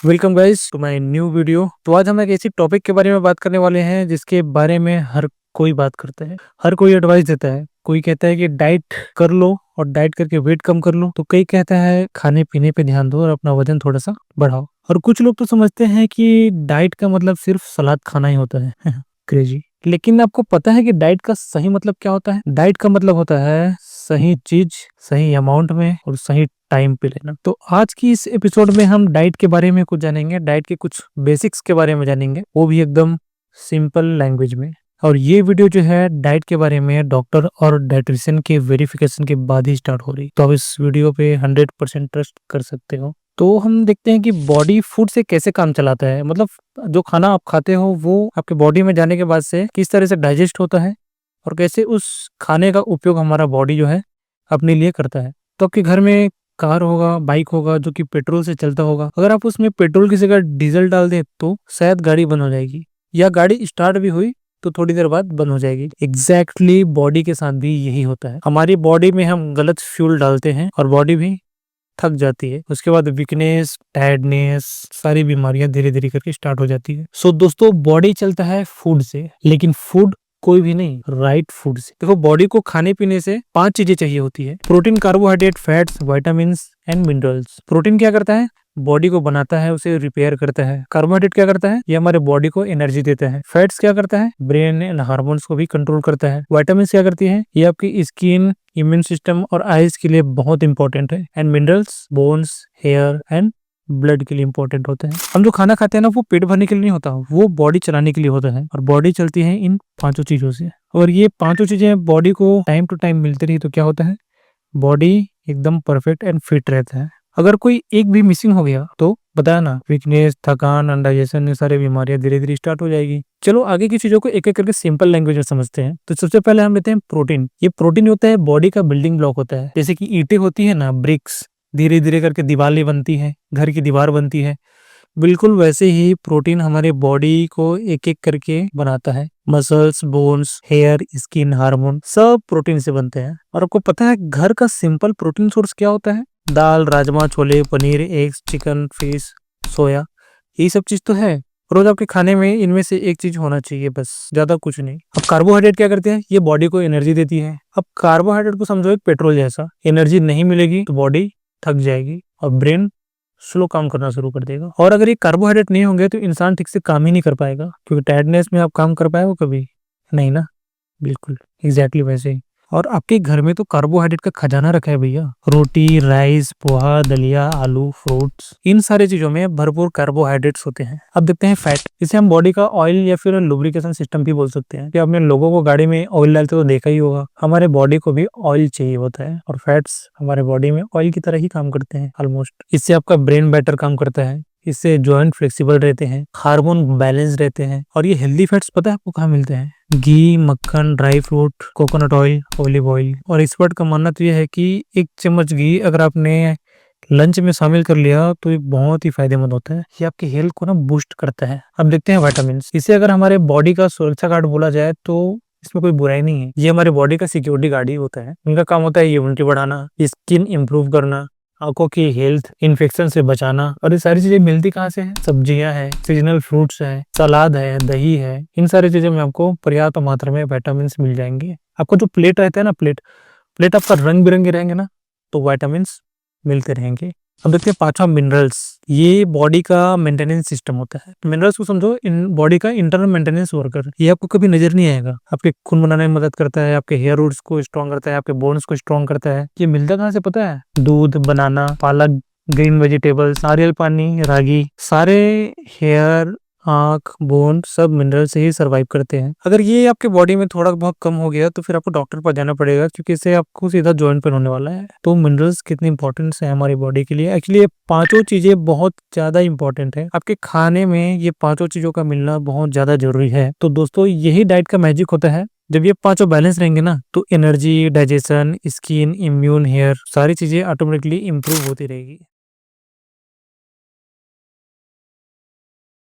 Welcome guys to my new video. तो आज हम एक ऐसी टॉपिक के बारे में बात करने वाले हैं जिसके बारे में हर कोई बात करता है, हर कोई एडवाइस देता है। कोई कहता है कि डाइट कर लो और डाइट करके वेट कम कर लो, तो कोई कहता है खाने पीने पे ध्यान दो और अपना वजन थोड़ा सा बढ़ाओ। और कुछ लोग तो समझते हैं कि डाइट का मतलब सिर्फ सलाद खाना ही होता है क्रेजी। लेकिन आपको पता है कि डाइट का सही मतलब क्या होता है? डाइट का मतलब होता है सही चीज सही अमाउंट में और सही टाइम पे लेना। तो आज की इस एपिसोड में हम डाइट के बारे में कुछ जानेंगे, डाइट के कुछ बेसिक्स के बारे में जानेंगे, वो भी एकदम सिंपल लैंग्वेज में। और ये वीडियो जो है डाइट के बारे में डॉक्टर और डाइटिशियन के वेरिफिकेशन के बाद ही स्टार्ट हो रही, तो आप इस वीडियो पे 100% ट्रस्ट कर सकते हो। तो हम देखते हैं कि बॉडी फूड से कैसे काम चलाता है, मतलब जो खाना आप खाते हो वो आपके बॉडी में जाने के बाद से किस तरह से डाइजेस्ट होता है और कैसे उस खाने का उपयोग हमारा बॉडी जो है अपने लिए करता है। तो आपके घर में कार होगा, बाइक होगा जो कि पेट्रोल से चलता होगा, अगर आप उसमें पेट्रोल की जगह डीजल डाल दें तो शायद गाड़ी बंद हो जाएगी, या गाड़ी स्टार्ट भी हुई तो थोड़ी देर बाद बंद हो जाएगी। एग्जैक्टली बॉडी के साथ भी यही होता है। हमारी बॉडी में हम गलत फ्यूल डालते हैं और बॉडी भी थक जाती है। उसके बाद वीकनेस, टायर्डनेस, सारी बीमारियां धीरे धीरे करके स्टार्ट हो जाती है। सो दोस्तों, बॉडी चलता है फूड से, लेकिन फूड कोई भी नहीं, राइट फूड से। देखो, बॉडी को खाने पीने से 5 चीजें चाहिए होती है: protein, carbohydrate, fats, vitamin and minerals. Protein क्या करता है? बॉडी को बनाता है, उसे रिपेयर करता है। कार्बोहाइड्रेट क्या करता है? ये हमारे बॉडी को एनर्जी देता है। फैट्स क्या करता है? ब्रेन एंड हार्मोन्स को भी कंट्रोल करता है। विटामिन क्या करती है? ये आपकी स्किन, इम्यून सिस्टम और आईज के लिए बहुत इंपॉर्टेंट है। And minerals bones, hair and blood के लिए इंपॉर्टेंट होते हैं। हम जो खाना खाते हैं ना, वो पेट भरने के लिए नहीं होता, वो बॉडी चलाने के लिए होता है। और बॉडी चलती है इन 5 चीजों से। और ये 5 चीजें बॉडी को टाइम टू टाइम मिलती रही तो क्या होता है? बॉडी एकदम परफेक्ट एंड फिट रहता है। अगर कोई एक भी मिसिंग हो गया तो बताया ना, वीकनेस, थकान, अनडाइजेशन, ये सारी बीमारियां धीरे धीरे स्टार्ट हो जाएगी। चलो आगे की चीजों को एक एक करके सिंपल लैंग्वेज में समझते हैं। तो सबसे पहले हम लेते हैं प्रोटीन। ये प्रोटीन होता है बॉडी का बिल्डिंग ब्लॉक होता है। जैसे कि ईंटें होती है ना, ब्रिक्स, धीरे धीरे करके दीवारें बनती है, घर की दीवार बनती है, बिल्कुल वैसे ही प्रोटीन हमारे बॉडी को एक एक करके बनाता है। Muscles, bones, hair, skin, hormone सब प्रोटीन से बनते हैं। और आपको पता है घर का सिंपल प्रोटीन सोर्स क्या होता है? दाल, rajma, chole, paneer, eggs, chicken, fish, soya, यही सब चीज तो है। रोज आपके खाने में इनमें से एक चीज होना चाहिए, बस, ज्यादा कुछ नहीं। अब कार्बोहाइड्रेट क्या करते हैं? ये बॉडी को एनर्जी देती है। अब कार्बोहाइड्रेट को समझो एक पेट्रोल जैसा, एनर्जी नहीं मिलेगी तो बॉडी थक जाएगी और ब्रेन स्लो काम करना शुरू कर देगा। और अगर ये कार्बोहाइड्रेट नहीं होंगे तो इंसान ठीक से काम ही नहीं कर पाएगा, क्योंकि टायर्डनेस में आप काम कर पाएगा कभी नहीं ना। बिल्कुल एग्जैक्टली वैसे ही। और आपके घर में तो कार्बोहाइड्रेट का खजाना रखा है भैया। रोटी, राइस, पोहा, दलिया, आलू, फ्रूट्स, इन सारी चीजों में भरपूर कार्बोहाइड्रेट्स होते हैं। अब देखते हैं फैट। इसे हम बॉडी का ऑयल या फिर लुब्रिकेशन सिस्टम भी बोल सकते हैं। कि आपने लोगों को गाड़ी में ऑयल डालते तो देखा ही होगा, हमारे बॉडी को भी ऑयल चाहिए होता है। और फैट्स हमारे बॉडी में ऑयल की तरह ही काम करते हैं ऑलमोस्ट। इससे आपका ब्रेन बेटर काम करता है, इससे जॉइंट फ्लेक्सिबल रहते हैं, हार्मोन बैलेंस रहते हैं। और ये हेल्दी फैट्स पता है आपको कहाँ मिलते हैं? घी, मक्खन, dry fruit, coconut oil, olive oil. और एक्सपर्ट का मानना तो यह है कि 1 चम्मच घी अगर आपने लंच में शामिल कर लिया तो ये बहुत ही फायदेमंद होता है। ये आपकी हेल्थ को ना बूस्ट करता है। अब देखते हैं विटामिन। इसे अगर हमारे बॉडी का सुरक्षा गार्ड बोला जाए तो इसमें कोई बुराई नहीं है। ये हमारे बॉडी का सिक्योरिटी गार्ड ही होता है। इनका काम होता है इम्यूनिटी बढ़ाना, स्किन इंप्रूव करना, आंखों की हेल्थ, इन्फेक्शन से बचाना। और ये सारी चीजें मिलती कहाँ से है? सब्जियां हैं, सीजनल फ्रूट्स हैं, सलाद है, दही है, इन सारी चीजों में आपको पर्याप्त मात्रा में विटामिन मिल जाएंगे। आपको जो प्लेट रहता है ना, प्लेट प्लेट आपका रंग बिरंगे रहेंगे ना, तो विटामिन मिलते रहेंगे। अब देखते हैं 5वां, मिनरल्स। ये बॉडी का मेंटेनेंस सिस्टम होता है। मिनरल्स को समझो इन बॉडी का इंटरनल मेंटेनेंस वर्कर। ये आपको कभी नजर नहीं आएगा। आपके खून बनाने में मदद करता है, आपके हेयर रूट्स को स्ट्रॉन्ग करता है, आपके बोन्स को स्ट्रॉन्ग करता है। ये मिलता कहाँ से पता है? दूध, बनाना, पालक, ग्रीन वेजिटेबल्स, नारियल पानी, रागी, सारे हेयर, आंख, बोन सब मिनरल से ही सरवाइव करते हैं। अगर ये आपके बॉडी में थोड़ा बहुत कम हो गया तो फिर आपको डॉक्टर पर जाना पड़ेगा, क्योंकि इससे आपको सीधा जॉइंट पेन होने वाला है। तो मिनरल्स कितनी इंपॉर्टेंट है हमारी बॉडी के लिए। एक्चुअली ये 5 चीजें बहुत ज्यादा इंपॉर्टेंट है। आपके खाने में ये 5 चीजों का मिलना बहुत ज्यादा जरूरी है। तो दोस्तों, यही डाइट का मैजिक होता है। जब ये 5 बैलेंस रहेंगे ना, तो energy, digestion, skin, immune, hair, सारी चीजें ऑटोमेटिकली इंप्रूव होती रहेगी।